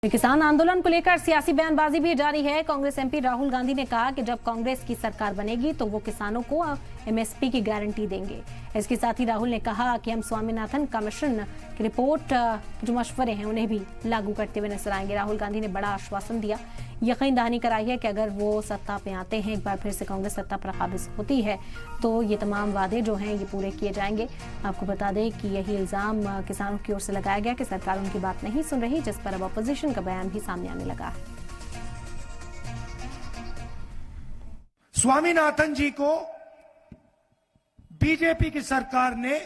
किसान आंदोलन को लेकर सियासी बयानबाजी भी जारी है। कांग्रेस एमपी राहुल गांधी ने कहा कि जब कांग्रेस की सरकार बनेगी तो वो किसानों को एमएसपी की गारंटी देंगे। इसके साथ ही राहुल ने कहा कि हम स्वामीनाथन कमीशन की रिपोर्ट जो मशवरे हैं उन्हें भी लागू करते हुए नजर आएंगे। राहुल गांधी ने बड़ा आश्वासन दिया, यकीन दहानी कराई है कि अगर वो सत्ता पे आते हैं, एक बार फिर से कांग्रेस सत्ता पर काबिज होती है तो ये तमाम वादे जो हैं ये पूरे किए जाएंगे। आपको बता दें कि यही इल्जाम किसानों की ओर से लगाया गया कि सरकार उनकी बात नहीं सुन रही, जिस पर अब अपोजिशन का बयान भी सामने आने लगा है। स्वामीनाथन जी को बीजेपी की सरकार ने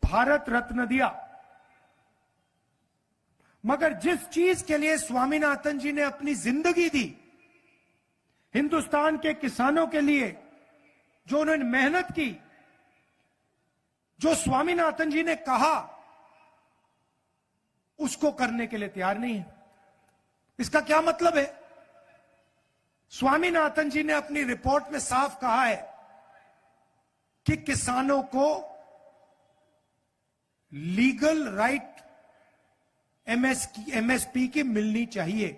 भारत रत्न दिया, मगर जिस चीज के लिए स्वामीनाथन जी ने अपनी जिंदगी दी, हिंदुस्तान के किसानों के लिए जो उन्होंने मेहनत की, जो स्वामीनाथन जी ने कहा, उसको करने के लिए तैयार नहीं है। इसका क्या मतलब है? स्वामीनाथन जी ने अपनी रिपोर्ट में साफ कहा है कि किसानों को लीगल राइट एमएसपी की मिलनी चाहिए।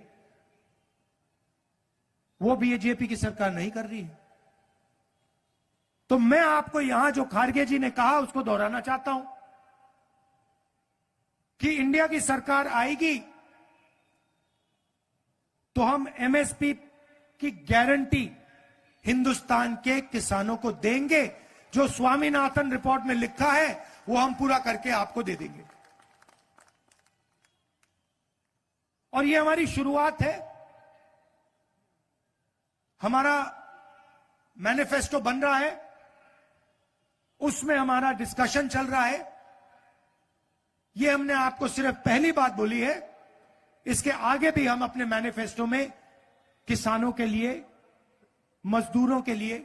वो बीजेपी की सरकार नहीं कर रही है। तो मैं आपको यहां जो खारगे जी ने कहा उसको दोहराना चाहता हूं कि इंडिया की सरकार आएगी तो हम एमएसपी की गारंटी हिंदुस्तान के किसानों को देंगे। जो स्वामीनाथन रिपोर्ट में लिखा है वो हम पूरा करके आपको दे देंगे। और ये हमारी शुरुआत है। हमारा मैनिफेस्टो बन रहा है, उसमें हमारा डिस्कशन चल रहा है। ये हमने आपको सिर्फ पहली बात बोली है, इसके आगे भी हम अपने मैनिफेस्टो में किसानों के लिए, मजदूरों के लिए,